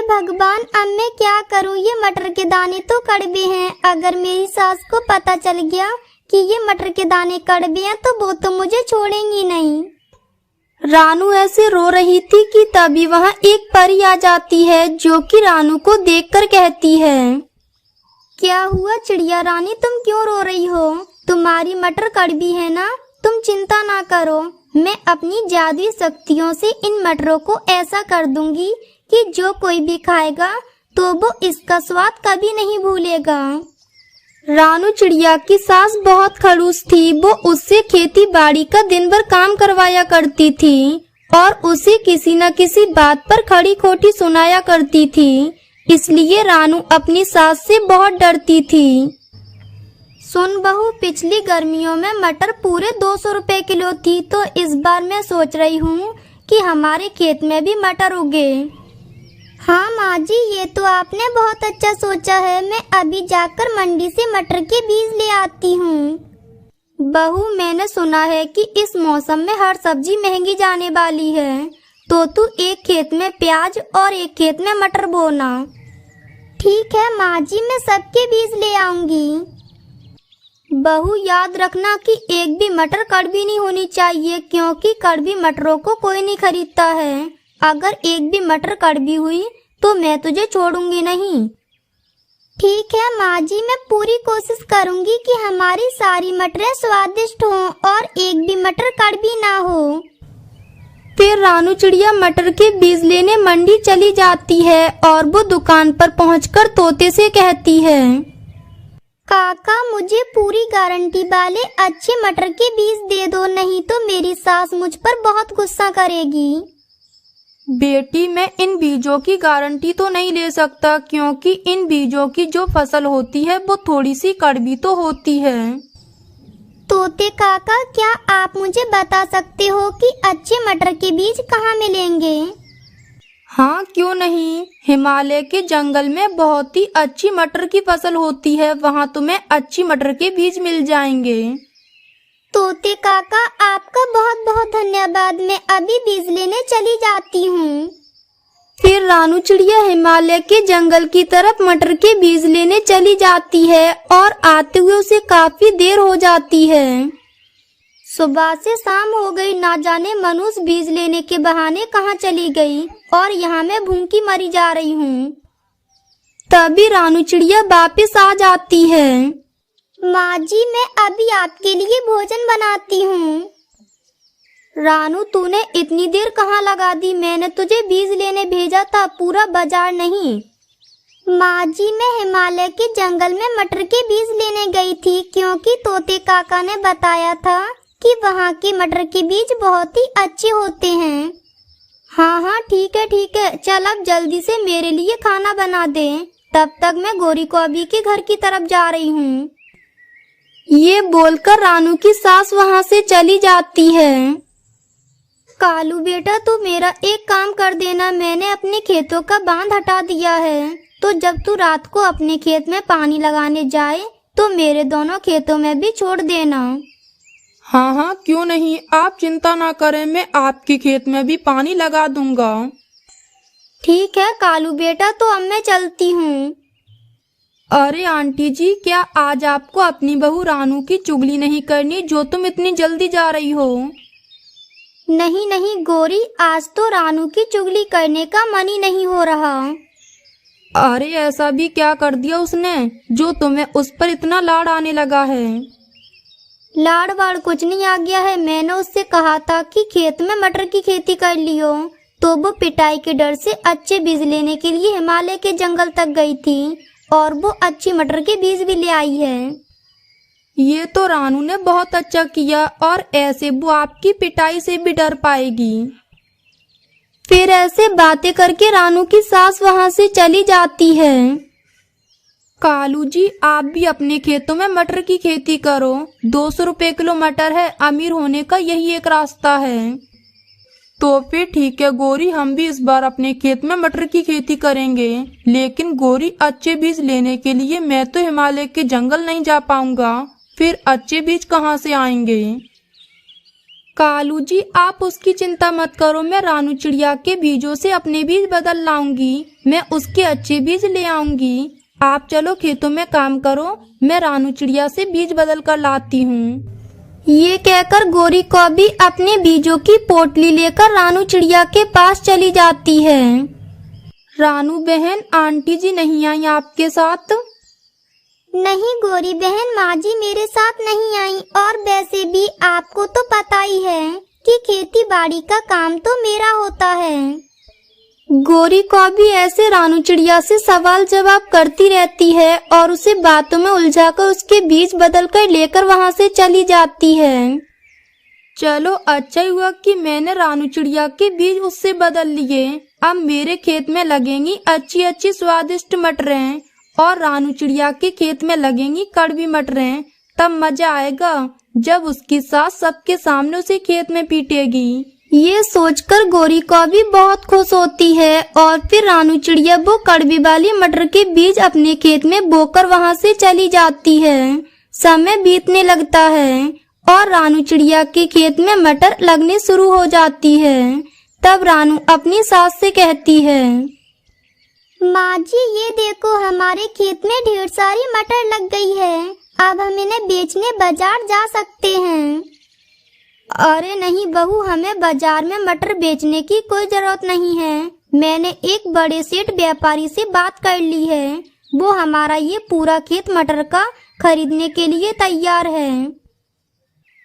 भगवान, अब मैं क्या करूं? ये मटर के दाने तो कड़वे हैं। अगर मेरी सास को पता चल गया कि ये मटर के दाने कड़वे हैं तो वो तो मुझे छोड़ेंगी नहीं। रानू ऐसे रो रही थी कि तभी वहाँ एक परी आ जाती है जो कि रानू को देखकर कहती है, क्या हुआ चिड़िया रानी, तुम क्यों रो रही हो? तुम्हारी मटर कड़वी है ना? तुम चिंता ना करो, मैं अपनी जादुई शक्तियों से इन मटरों को ऐसा कर दूंगी कि जो कोई भी खाएगा तो वो इसका स्वाद कभी नहीं भूलेगा। रानू चिड़िया की सास बहुत खड़ूस थी। वो उससे खेती बाड़ी का दिन भर काम करवाया करती थी और उसे किसी न किसी बात पर खड़ी खोटी सुनाया करती थी। इसलिए रानू अपनी सास से बहुत डरती थी। सुन बहू, पिछली गर्मियों में मटर पूरे 200 रुपए किलो थी, तो इस बार मैं सोच रही हूँ कि हमारे खेत में भी मटर उगे। हाँ माँ जी, ये तो आपने बहुत अच्छा सोचा है। मैं अभी जाकर मंडी से मटर के बीज ले आती हूँ। बहू, मैंने सुना है कि इस मौसम में हर सब्जी महंगी जाने वाली है, तो तू एक खेत में प्याज और एक खेत में मटर बोना। ठीक है माँ जी, मैं सबके बीज ले आऊंगी। बहू, याद रखना कि एक भी मटर कड़वी नहीं होनी चाहिए, क्योंकि कड़वी मटरों को कोई नहीं खरीदता है। अगर एक भी मटर कड़वी हुई तो मैं तुझे छोड़ूंगी नहीं। ठीक है माँ जी, मैं पूरी कोशिश करूंगी कि हमारी सारी मटरें स्वादिष्ट हों और एक भी मटर कड़वी ना हो। फिर रानू चिड़िया मटर के बीज लेने मंडी चली जाती है और वो दुकान पर पहुंचकर तोते से कहती है, काका, मुझे पूरी गारंटी वाले अच्छे मटर के बीज दे दो, नहीं तो मेरी सास मुझ पर बहुत गुस्सा करेगी। बेटी, मैं इन बीजों की गारंटी तो नहीं ले सकता, क्योंकि इन बीजों की जो फसल होती है वो थोड़ी सी कड़वी तो होती है। तोते काका, क्या आप मुझे बता सकते हो कि अच्छे मटर के बीज कहाँ मिलेंगे? हाँ, क्यों नहीं। हिमालय के जंगल में बहुत ही अच्छी मटर की फसल होती है, वहाँ तुम्हें अच्छी मटर के बीज मिल जाएंगे। तोते काका, आपका बहुत बहुत धन्यवाद। मैं अभी बीज लेने चली जाती हूँ। फिर रानू चिड़िया हिमालय के जंगल की तरफ मटर के बीज लेने चली जाती है और आते हुए उसे काफी देर हो जाती है। सुबह से शाम हो गई, ना जाने मनुष्य बीज लेने के बहाने कहाँ चली गई और यहाँ मैं भूखी मरी जा रही हूँ। तभी रानू चिड़िया वापस आ जाती है। माँ जी, मैं अभी आपके लिए भोजन बनाती हूँ। रानू, तूने इतनी देर कहाँ लगा दी? मैंने तुझे बीज लेने भेजा था, पूरा बाजार नहीं। माँ जी, मैं हिमालय के जंगल में मटर के बीज लेने गई थी, क्योंकि तोते काका ने बताया था कि वहाँ के मटर के बीज बहुत ही अच्छे होते हैं। हाँ हाँ, ठीक है, चल अब जल्दी से मेरे लिए खाना बना दे, तब तक मैं गोरी को अभी के घर की तरफ जा रही हूँ। ये बोलकर रानू की सास वहाँ से चली जाती है। कालू बेटा, तू मेरा एक काम कर देना। मैंने अपने खेतों का बांध हटा दिया है, तो जब तू रात को अपने खेत में पानी लगाने जाए तो मेरे दोनों खेतों में भी छोड़ देना। हाँ हाँ, क्यों नहीं, आप चिंता ना करें, मैं आपके खेत में भी पानी लगा दूंगा। ठीक है कालू बेटा, तो अब मैं चलती हूँ। अरे आंटी जी, क्या आज आपको अपनी बहू रानू की चुगली नहीं करनी, जो तुम इतनी जल्दी जा रही हो? नहीं नहीं गोरी, आज तो रानू की चुगली करने का मन ही नहीं हो रहा। अरे ऐसा भी क्या कर दिया उसने जो तुम्हें उस पर इतना लाड आने लगा है? लाड़ वाड़ कुछ नहीं आ गया है। मैंने उससे कहा था कि खेत में मटर की खेती कर लियो, तो वो पिटाई के डर से अच्छे बीज लेने के लिए हिमालय के जंगल तक गई थी और वो अच्छी मटर के बीज भी ले आई है। ये तो रानू ने बहुत अच्छा किया, और ऐसे वो आपकी पिटाई से भी डर पाएगी। फिर ऐसे बातें करके रानू की सास वहाँ से चली जाती है। कालू जी, आप भी अपने खेतों में मटर की खेती करो। 200 रुपए किलो मटर है, अमीर होने का यही एक रास्ता है। तो फिर ठीक है गोरी, हम भी इस बार अपने खेत में मटर की खेती करेंगे। लेकिन गोरी, अच्छे बीज लेने के लिए मैं तो हिमालय के जंगल नहीं जा पाऊंगा, फिर अच्छे बीज कहाँ से आएंगे? कालू जी आप उसकी चिंता मत करो, मैं रानू चिड़िया के बीजों से अपने बीज बदल लाऊंगी। मैं उसके अच्छे बीज ले आऊंगी। आप चलो खेतों में काम करो, मैं रानू चिड़िया से बीज बदल कर लाती हूँ। ये कहकर गोरी कौवी अपने बीजों की पोटली लेकर रानू चिड़िया के पास चली जाती है। रानू बहन, आंटी जी नहीं आई आपके साथ? नहीं गोरी बहन, माँ जी मेरे साथ नहीं आई। और वैसे भी आपको तो पता ही है कि खेती बाड़ी का काम तो मेरा होता है। गोरी कौवी ऐसे रानू चिड़िया से सवाल जवाब करती रहती है और उसे बातों में उलझाकर उसके बीज बदल कर लेकर वहाँ से चली जाती है। चलो अच्छा हुआ कि मैंने रानू चिड़िया के बीज उससे बदल लिए। अब मेरे खेत में लगेंगी अच्छी अच्छी स्वादिष्ट मटरें और रानू चिड़िया के खेत में लगेंगी कड़वी मटरें। तब मजा आएगा जब उसकी सास सबके सामने उसे खेत में पीटेगी। ये सोचकर गोरी कौवी बहुत खुश होती है और फिर रानू चिड़िया वो कड़वी वाली मटर के बीज अपने खेत में बोकर वहाँ से चली जाती है। समय बीतने लगता है और रानू चिड़िया के खेत में मटर लगने शुरू हो जाती है। तब रानू अपनी सास से कहती है, माँ जी ये देखो हमारे खेत में ढेर सारी मटर लग गई है। अब हम इन्हें बेचने बाजार जा सकते हैं। अरे नहीं बहू, हमें बाजार में मटर बेचने की कोई जरूरत नहीं है। मैंने एक बड़े सेठ व्यापारी से बात कर ली है। वो हमारा ये पूरा खेत मटर का खरीदने के लिए तैयार है।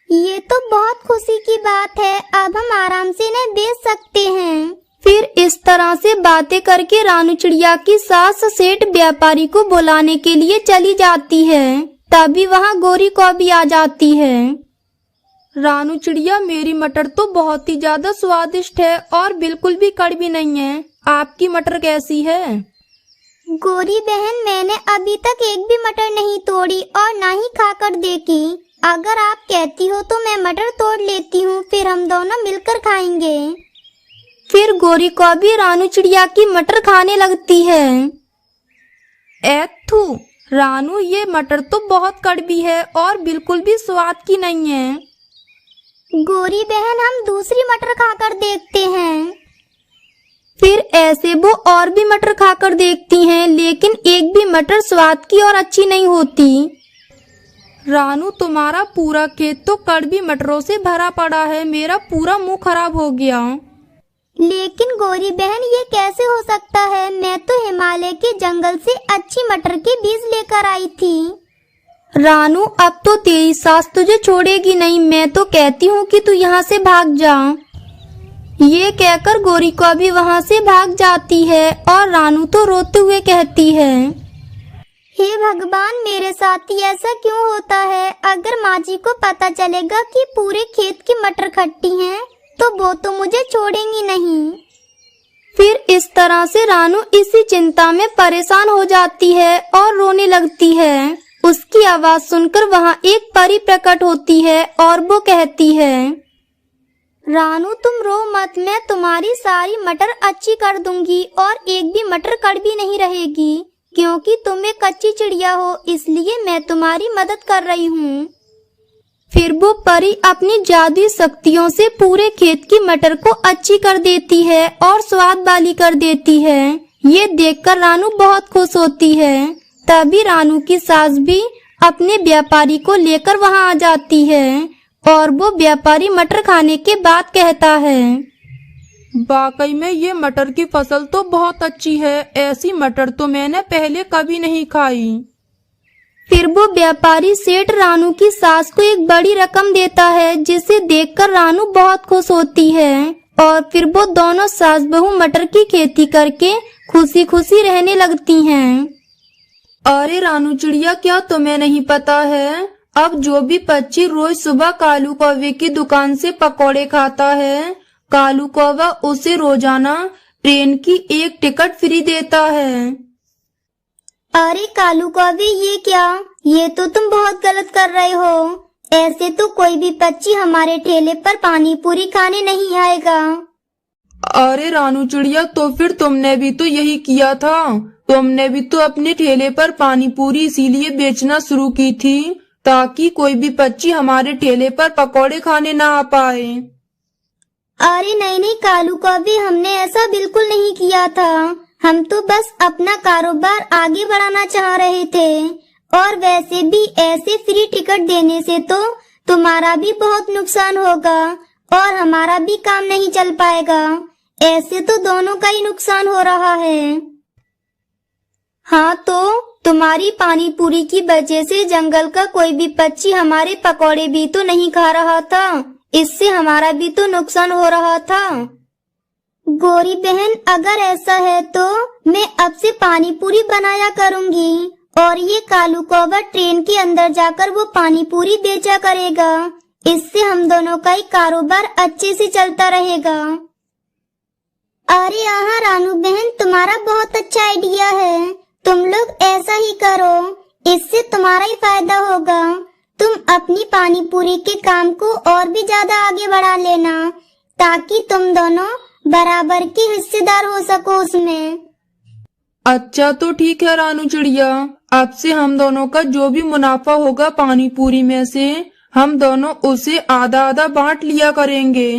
ये तो बहुत खुशी की बात है। अब हम आराम से इन्हें बेच सकते हैं। फिर इस तरह से बातें करके रानू चिड़िया की सास सेठ व्यापारी को बुलाने के लिए चली जाती है। तभी वहाँ गोरी कौवी आ जाती है। रानू चिड़िया, मेरी मटर तो बहुत ही ज्यादा स्वादिष्ट है और बिल्कुल भी कड़वी नहीं है। आपकी मटर कैसी है? गोरी बहन, मैंने अभी तक एक भी मटर नहीं तोड़ी और ना ही खाकर देखी। अगर आप कहती हो तो मैं मटर तोड़ लेती हूँ, फिर हम दोनों मिलकर खाएंगे। फिर गोरी कौवी रानू चिड़िया की मटर खाने लगती है। एथू रानू, ये मटर तो बहुत कड़वी है और बिल्कुल भी स्वाद की नहीं है। गोरी बहन, हम दूसरी मटर खाकर देखते हैं। फिर ऐसे वो और भी मटर खाकर देखती हैं, लेकिन एक भी मटर स्वाद की और अच्छी नहीं होती। रानू, तुम्हारा पूरा खेत तो कड़वी मटरों से भरा पड़ा है। मेरा पूरा मुंह खराब हो गया। लेकिन गोरी बहन, ये कैसे हो सकता है? मैं तो हिमालय के जंगल से अच्छी मटर के बीज लेकर आई थी। रानू, अब तो तेरी सास तुझे छोड़ेगी नहीं। मैं तो कहती हूँ कि तू यहाँ से भाग जा। ये कहकर गोरी कौवी वहाँ से भाग जाती है और रानू तो रोते हुए कहती है, हे भगवान, मेरे साथ ही ऐसा क्यों होता है? अगर माँ जी को पता चलेगा कि पूरे खेत की मटर खट्टी हैं, तो वो तो मुझे छोड़ेंगी नहीं। फिर इस तरह से रानू इसी चिंता में परेशान हो जाती है और रोने लगती है। उसकी आवाज सुनकर वहाँ एक परी प्रकट होती है और वो कहती है, रानू तुम रो मत, मैं तुम्हारी सारी मटर अच्छी कर दूंगी और एक भी मटर कड़वी नहीं रहेगी। क्योंकि तुम एक कच्ची चिड़िया हो, इसलिए मैं तुम्हारी मदद कर रही हूँ। फिर वो परी अपनी जादुई शक्तियों से पूरे खेत की मटर को अच्छी कर देती है और स्वाद वाली कर देती है। ये देखकर रानू बहुत खुश होती है। तभी रानू की सास भी अपने व्यापारी को लेकर वहाँ आ जाती है और वो व्यापारी मटर खाने के बाद कहता है, वाकई में ये मटर की फसल तो बहुत अच्छी है। ऐसी मटर तो मैंने पहले कभी नहीं खाई। फिर वो व्यापारी सेठ रानू की सास को एक बड़ी रकम देता है, जिसे देखकर रानू बहुत खुश होती है और फिर वो दोनों सास बहू मटर की खेती करके खुशी खुशी रहने लगती हैं। अरे रानू चिड़िया, क्या तुम्हें नहीं पता है? अब जो भी पक्षी रोज सुबह कालू कौवे की दुकान से पकौड़े खाता है, कालू कौवा उसे रोजाना ट्रेन की एक टिकट फ्री देता है। अरे कालू कौवे, ये क्या? ये तो तुम बहुत गलत कर रहे हो। ऐसे तो कोई भी पक्षी हमारे ठेले पर पानी पूरी खाने नहीं आएगा। अरे रानू चिड़िया, तो फिर तुमने भी तो यही किया था। तुमने भी तो अपने ठेले पर पानी पूरी इसीलिए बेचना शुरू की थी ताकि कोई भी पक्षी हमारे ठेले पर पकौड़े खाने ना आ पाए। अरे नहीं नहीं कालू कौवे, हमने ऐसा बिल्कुल नहीं किया था। हम तो बस अपना कारोबार आगे बढ़ाना चाह रहे थे, और वैसे भी ऐसे फ्री टिकट देने से तो तुम्हारा भी बहुत नुकसान होगा और हमारा भी काम नहीं चल पाएगा। ऐसे तो दोनों का ही नुकसान हो रहा है। हाँ, तो तुम्हारी पानी पूरी की वजह से जंगल का कोई भी पक्षी हमारे पकौड़े भी तो नहीं खा रहा था, इससे हमारा भी तो नुकसान हो रहा था। गोरी बहन, अगर ऐसा है तो मैं अब से पानी पूरी बनाया करूँगी और ये कालू कौवा ट्रेन के अंदर जाकर वो पानी पूरी बेचा करेगा। इससे हम दोनों का ही कारोबार अच्छे से चलता रहेगा। अरे हाँ रानू बहन, तुम्हारा बहुत अच्छा आइडिया है। तुम लोग ऐसा ही करो, इससे तुम्हारा ही फायदा होगा। तुम अपनी पानी पूरी के काम को और भी ज्यादा आगे बढ़ा लेना, ताकि तुम दोनों बराबर के हिस्सेदार हो सको उसमें। अच्छा तो ठीक है रानू चिड़िया, अब से हम दोनों का जो भी मुनाफा होगा पानी पूरी में से हम दोनों उसे आधा आधा बांट लिया करेंगे।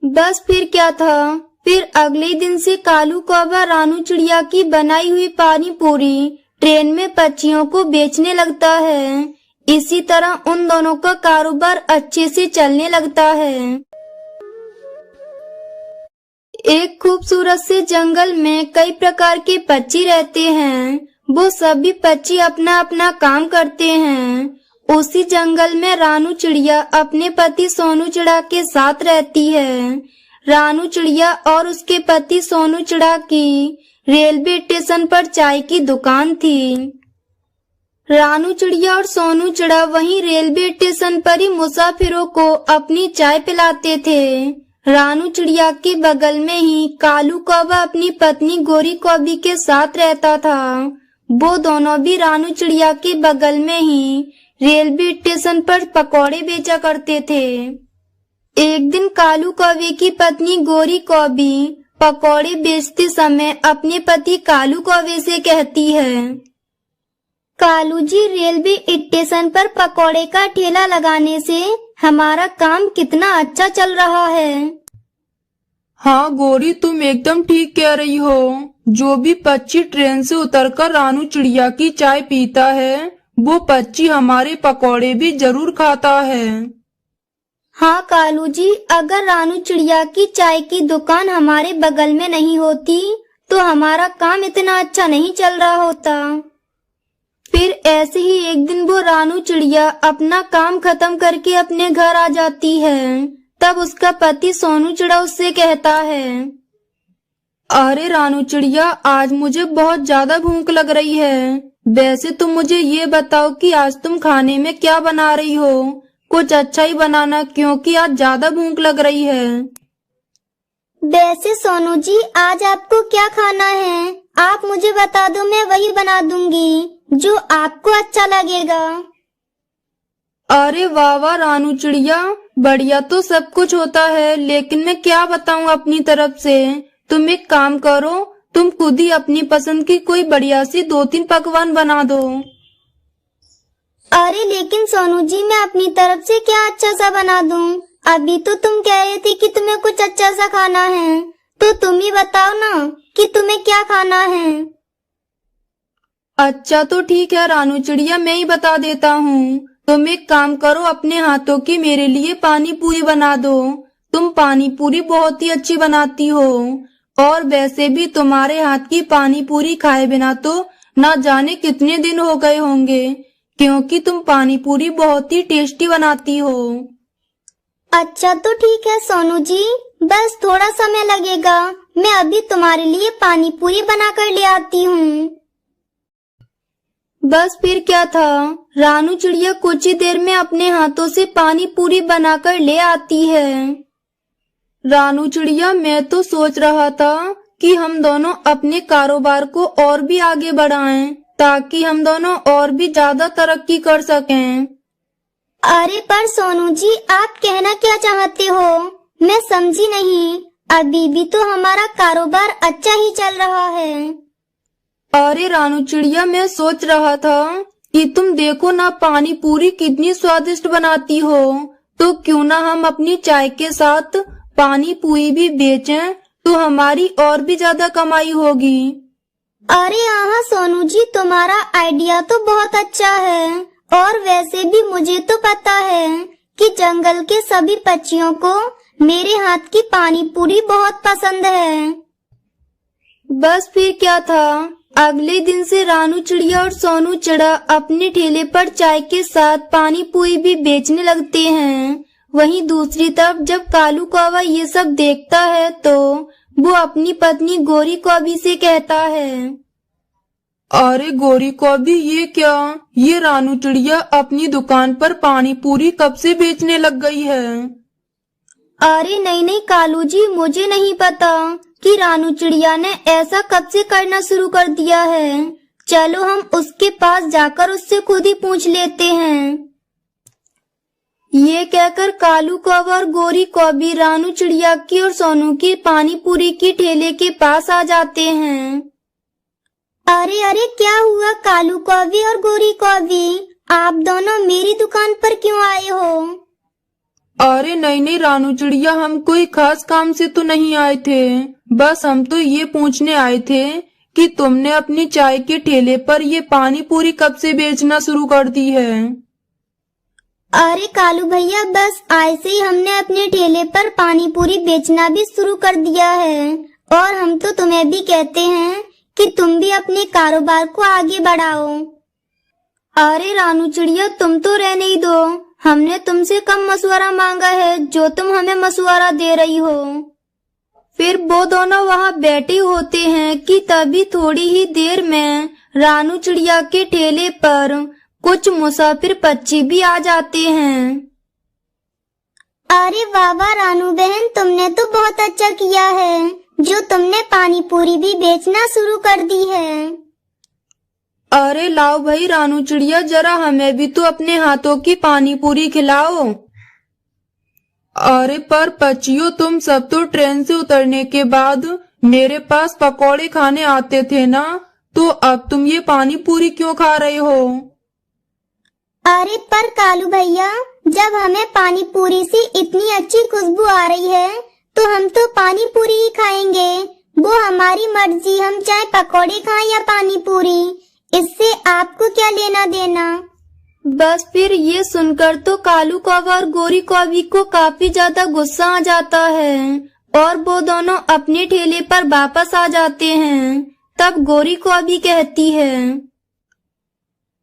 बस फिर क्या था, फिर अगले दिन से कालू कौवा रानू चिड़िया की बनाई हुई पानी पूरी ट्रेन में पक्षियों को बेचने लगता है। इसी तरह उन दोनों का कारोबार अच्छे से चलने लगता है। एक खूबसूरत से जंगल में कई प्रकार के पक्षी रहते हैं। वो सभी पक्षी अपना अपना काम करते हैं। उसी जंगल में रानू चिड़िया अपने पति सोनू चिड़ा के साथ रहती है। रानू चिड़िया और उसके पति सोनू चिड़ा की रेलवे स्टेशन पर चाय की दुकान थी। रानू चिड़िया और सोनू चिड़ा वहीं रेलवे स्टेशन पर ही मुसाफिरों को अपनी चाय पिलाते थे। रानू चिड़िया के बगल में ही कालू कौवा अपनी पत्नी गोरी कौवी के साथ रहता था। वो दोनों भी रानू चिड़िया के बगल में ही रेलवे स्टेशन पर पकौड़े बेचा करते थे। एक दिन कालू कौवे की पत्नी गोरी कौवी पकौड़े बेचते समय अपने पति कालू कौवे से कहती है, कालू जी, रेलवे स्टेशन पर पकौड़े का ठेला लगाने से हमारा काम कितना अच्छा चल रहा है। हाँ गोरी, तुम एकदम ठीक कह रही हो। जो भी पक्षी ट्रेन से उतरकर रानू चिड़िया की चाय पीता है वो पक्षी हमारे पकौड़े भी जरूर खाता है। हाँ कालू जी, अगर रानू चिड़िया की चाय की दुकान हमारे बगल में नहीं होती तो हमारा काम इतना अच्छा नहीं चल रहा होता। फिर ऐसे ही एक दिन वो रानू चिड़िया अपना काम खत्म करके अपने घर आ जाती है। तब उसका पति सोनू चिड़ा उससे कहता है, अरे रानू चिड़िया, आज मुझे बहुत ज्यादा भूख लग रही है। वैसे तुम मुझे ये बताओ कि आज तुम खाने में क्या बना रही हो। कुछ अच्छा ही बनाना, क्योंकि आज ज्यादा भूख लग रही है। वैसे सोनू जी, आज आपको क्या खाना है आप मुझे बता दो, मैं वही बना दूंगी जो आपको अच्छा लगेगा। अरे वाह वाह रानू चिड़िया, बढ़िया तो सब कुछ होता है, लेकिन मैं क्या बताऊं अपनी तरफ से। तुम एक काम करो, तुम खुद ही अपनी पसंद की कोई बढ़िया सी 2-3 पकवान बना दो। अरे लेकिन सोनू जी, मैं अपनी तरफ से क्या अच्छा सा बना दूं? अभी तो तुम कह रहे थे कि तुम्हें कुछ अच्छा सा खाना है, तो तुम ही बताओ ना कि तुम्हें क्या खाना है। अच्छा तो ठीक है रानू चिड़िया, मैं ही बता देता हूँ। तुम एक काम करो, अपने हाथों की मेरे लिए पानी पूरी बना दो। तुम पानी पूरी बहुत ही अच्छी बनाती हो, और वैसे भी तुम्हारे हाथ की पानी पूरी खाए बिना तो ना जाने कितने दिन हो गए होंगे, क्योंकि तुम पानी पूरी बहुत ही टेस्टी बनाती हो। अच्छा तो ठीक है सोनू जी, बस थोड़ा समय लगेगा, मैं अभी तुम्हारे लिए पानी पूरी बना कर ले आती हूँ। बस फिर क्या था, रानू चिड़िया कुछ ही देर में अपने हाथों से पानी पूरी बनाकर ले आती है। रानू चिड़िया, मैं तो सोच रहा था कि हम दोनों अपने कारोबार को और भी आगे बढ़ाएं, ताकि हम दोनों और भी ज्यादा तरक्की कर सकें। अरे पर सोनू जी, आप कहना क्या चाहते हो, मैं समझी नहीं। अभी भी तो हमारा कारोबार अच्छा ही चल रहा है। अरे रानू चिड़िया, मैं सोच रहा था कि तुम देखो ना पानी पूरी कितनी स्वादिष्ट बनाती हो, तो क्यों ना हम अपनी चाय के साथ पानी पूरी भी बेचें, तो हमारी और भी ज्यादा कमाई होगी। अरे हाँ सोनू जी, तुम्हारा आइडिया तो बहुत अच्छा है। और वैसे भी मुझे तो पता है कि जंगल के सभी पक्षियों को मेरे हाथ की पानी पूरी बहुत पसंद है। बस फिर क्या था, अगले दिन से रानू चिड़िया और सोनू चिड़ा अपने ठेले पर चाय के साथ पानी पूरी भी बेचने लगते हैं। वहीं दूसरी तरफ जब कालू कौवा ये सब देखता है तो वो अपनी पत्नी गोरी कौवी से कहता है, अरे गोरी कौवी, ये क्या, ये रानू चिड़िया अपनी दुकान पर पानी पूरी कब से बेचने लग गई है? अरे नहीं कालू जी, मुझे नहीं पता कि रानू चिड़िया ने ऐसा कब से करना शुरू कर दिया है। चलो हम उसके पास जाकर उससे खुद ही पूछ लेते हैं। ये कहकर कालू कौवा और गोरी कौवी रानू चिड़िया की और सोनू की पानी पूरी की ठेले के पास आ जाते हैं। अरे क्या हुआ कालू कौवी और गोरी कौवी, आप दोनों मेरी दुकान पर क्यों आए हो? अरे नहीं रानू चिड़िया, हम कोई खास काम से तो नहीं आए थे, बस हम तो ये पूछने आए थे कि तुमने अपनी चाय के ठेले पर ये पानी पूरी कब से बेचना शुरू कर दी है? अरे कालू भैया, बस ऐसे ही हमने अपने ठेले पर पानी पूरी बेचना भी शुरू कर दिया है। और हम तो तुम्हें भी कहते हैं कि तुम भी अपने कारोबार को आगे बढ़ाओ। अरे रानू चिड़िया, तुम तो रहने ही दो, हमने तुमसे कम मशवरा मांगा है जो तुम हमें मशवरा दे रही हो। फिर वो दोनों वहाँ बैठे होते हैं कि तभी थोड़ी ही देर में रानू चिड़िया के ठेले पर कुछ मुसाफिर पक्षी भी आ जाते हैं। अरे वाह रानू बहन, तुमने तो बहुत अच्छा किया है जो तुमने पानी पूरी भी बेचना शुरू कर दी है। अरे लाओ भाई रानू चिड़िया, जरा हमें भी तो अपने हाथों की पानी पूरी खिलाओ। अरे पर पक्षियों, तुम सब तो ट्रेन से उतरने के बाद मेरे पास पकौड़े खाने आते थे ना, तो अब तुम ये पानी पूरी क्यों खा रहे हो? अरे पर कालू भैया, जब हमें पानी पूरी से इतनी अच्छी खुशबू आ रही है तो हम तो पानी पूरी ही खाएंगे। वो हमारी मर्जी, हम चाहे पकौड़े खाएं या पानी पूरी, इससे आपको क्या लेना देना। बस फिर ये सुनकर तो कालू कौवा और गोरी कौवी को काफी ज्यादा गुस्सा आ जाता है और वो दोनों अपने ठेले पर वापस आ जाते हैं। तब गोरी कौवी कहती है,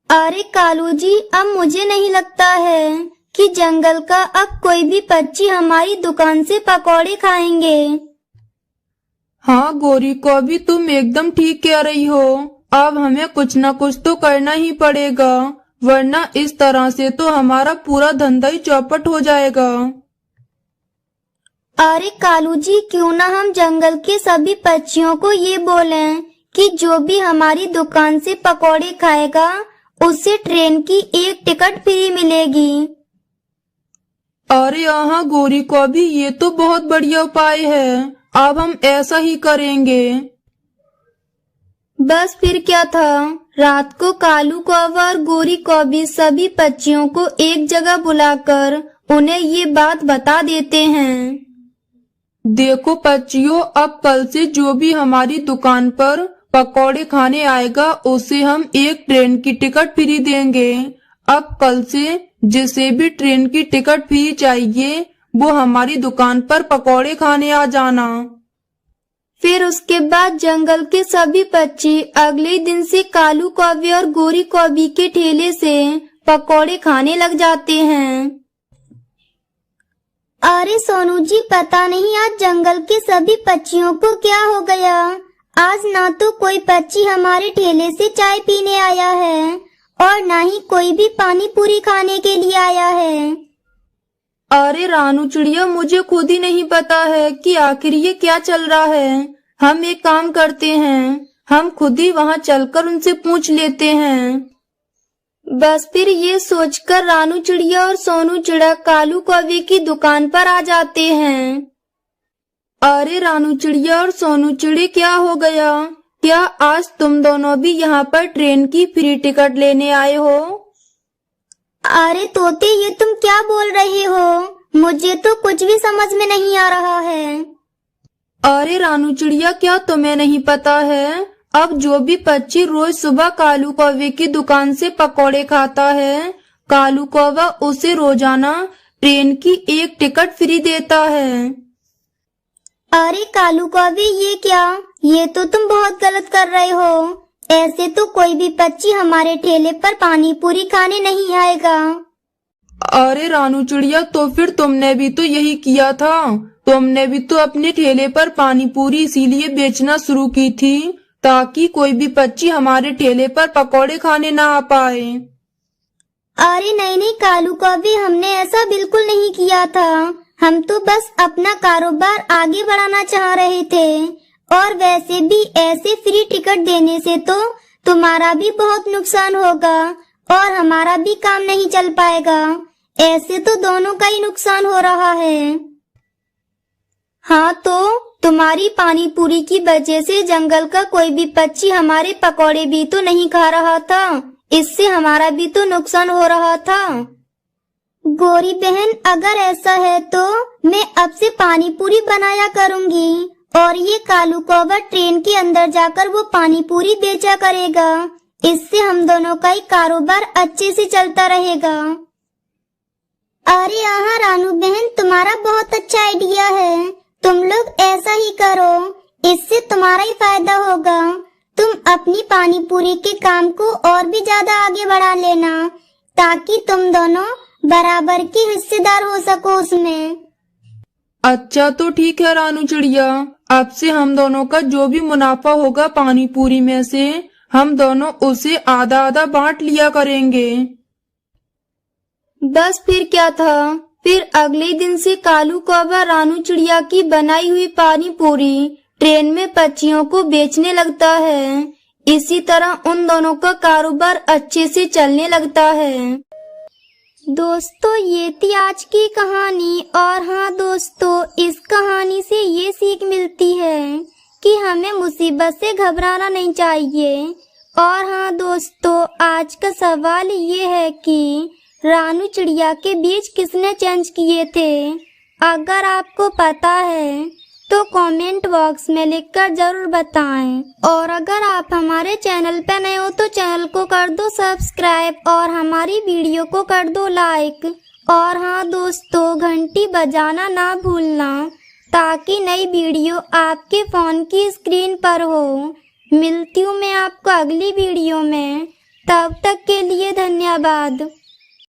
अरे कालू जी, अब मुझे नहीं लगता है कि जंगल का अब कोई भी पक्षी हमारी दुकान से पकौड़े खाएंगे। हाँ गोरी कौवी, तुम एकदम ठीक कह रही हो। अब हमें कुछ न कुछ तो करना ही पड़ेगा, वरना इस तरह से तो हमारा पूरा धंधा ही चौपट हो जाएगा। अरे कालू जी, क्यों ना हम जंगल के सभी पक्षियों को ये बोलें कि जो भी हमारी दुकान से पकौड़े खाएगा उससे ट्रेन की एक टिकट फ्री मिलेगी। अरे हाँ गोरी कौवी, ये तो बहुत बढ़िया उपाय है, अब हम ऐसा ही करेंगे। बस फिर क्या था, रात को कालू कौवा और गोरी कौवी सभी पक्षियों को एक जगह बुलाकर उन्हें ये बात बता देते हैं। देखो पक्षियों, अब कल से जो भी हमारी दुकान पर पकौड़े खाने आएगा उसे हम एक ट्रेन की टिकट फ्री देंगे। अब कल से जिसे भी ट्रेन की टिकट फ्री चाहिए वो हमारी दुकान पर पकौड़े खाने आ जाना। फिर उसके बाद जंगल के सभी पक्षी अगले दिन से कालू कौवे और गोरी कौवी के ठेले से पकौड़े खाने लग जाते हैं। अरे सोनू जी, पता नहीं आज जंगल के सभी पक्षियों को क्या हो गया। आज ना तो कोई पक्षी हमारे ठेले से चाय पीने आया है और ना ही कोई भी पानी पूरी खाने के लिए आया है। अरे रानू चिड़िया, मुझे खुद ही नहीं पता है कि आखिर ये क्या चल रहा है। हम एक काम करते हैं, हम खुद ही वहाँ चलकर उनसे पूछ लेते हैं। बस फिर ये सोचकर रानू चिड़िया और सोनू चिड़ा कालू कौवे की दुकान पर आ जाते हैं। अरे रानू चिड़िया और सोनू चिड़े, क्या हो गया? क्या आज तुम दोनों भी यहाँ पर ट्रेन की फ्री टिकट लेने आए हो? अरे तोते, ये तुम क्या बोल रहे हो? मुझे तो कुछ भी समझ में नहीं आ रहा है। अरे रानू चिड़िया, क्या तुम्हें नहीं पता है? अब जो भी पक्षी रोज सुबह कालू कौवे की दुकान से पकौड़े खाता है, कालू कौवा उसे रोजाना ट्रेन की एक टिकट फ्री देता है। अरे कालू कौवे, ये क्या? ये तो तुम बहुत गलत कर रहे हो। ऐसे तो कोई भी पक्षी हमारे ठेले पर पानी पूरी खाने नहीं आएगा। अरे रानू चिड़िया, तो फिर तुमने भी तो यही किया था। तुमने भी तो अपने ठेले पर पानी पूरी इसीलिए बेचना शुरू की थी ताकि कोई भी पक्षी हमारे ठेले पर पकौड़े खाने ना आ पाए। अरे नहीं नहीं कालू कौवे, हमने ऐसा बिल्कुल नहीं किया था। हम तो बस अपना कारोबार आगे बढ़ाना चाह रहे थे। और वैसे भी ऐसे फ्री टिकट देने से तो तुम्हारा भी बहुत नुकसान होगा और हमारा भी काम नहीं चल पाएगा। ऐसे तो दोनों का ही नुकसान हो रहा है। हाँ, तो तुम्हारी पानी पूरी की वजह से जंगल का कोई भी पक्षी हमारे पकौड़े भी तो नहीं खा रहा था। इससे हमारा भी तो नुकसान हो रहा था। गोरी बहन, अगर ऐसा है तो मैं अब से पानी पूरी बनाया करूँगी और ये कालू कौवा ट्रेन के अंदर जाकर वो पानी पूरी बेचा करेगा। इससे हम दोनों का ही कारोबार अच्छे से चलता रहेगा। अरे आहा रानू बहन, तुम्हारा बहुत अच्छा आइडिया है। तुम लोग ऐसा ही करो, इससे तुम्हारा ही फायदा होगा। तुम अपनी पानी पूरी के काम को और भी ज्यादा आगे बढ़ा लेना ताकि तुम दोनों बराबर के हिस्सेदार हो सको उसमें। अच्छा, तो ठीक है रानू चिड़िया, अब से हम दोनों का जो भी मुनाफा होगा पानी पूरी में से हम दोनों उसे आधा आधा बांट लिया करेंगे। बस फिर क्या था। फिर अगले दिन से कालू कौवा रानू चिड़िया की बनाई हुई पानी पूरी ट्रेन में पक्षियों को बेचने लगता है। इसी तरह उन दोनों का कारोबार अच्छे से चलने लगता है। दोस्तों, ये थी आज की कहानी। और हाँ दोस्तों, इस कहानी से ये सीख मिलती है कि हमें मुसीबत से घबराना नहीं चाहिए। और हाँ दोस्तों, आज का सवाल ये है कि रानू चिड़िया के बीज किसने चेंज किए थे? अगर आपको पता है तो कमेंट बॉक्स में लिखकर जरूर बताएं। और अगर आप हमारे चैनल पर नए हो तो चैनल को कर दो सब्सक्राइब और हमारी वीडियो को कर दो लाइक। और हाँ दोस्तों, घंटी बजाना ना भूलना ताकि नई वीडियो आपके फोन की स्क्रीन पर हो। मिलती हूँ मैं आपको अगली वीडियो में। तब तक के लिए धन्यवाद।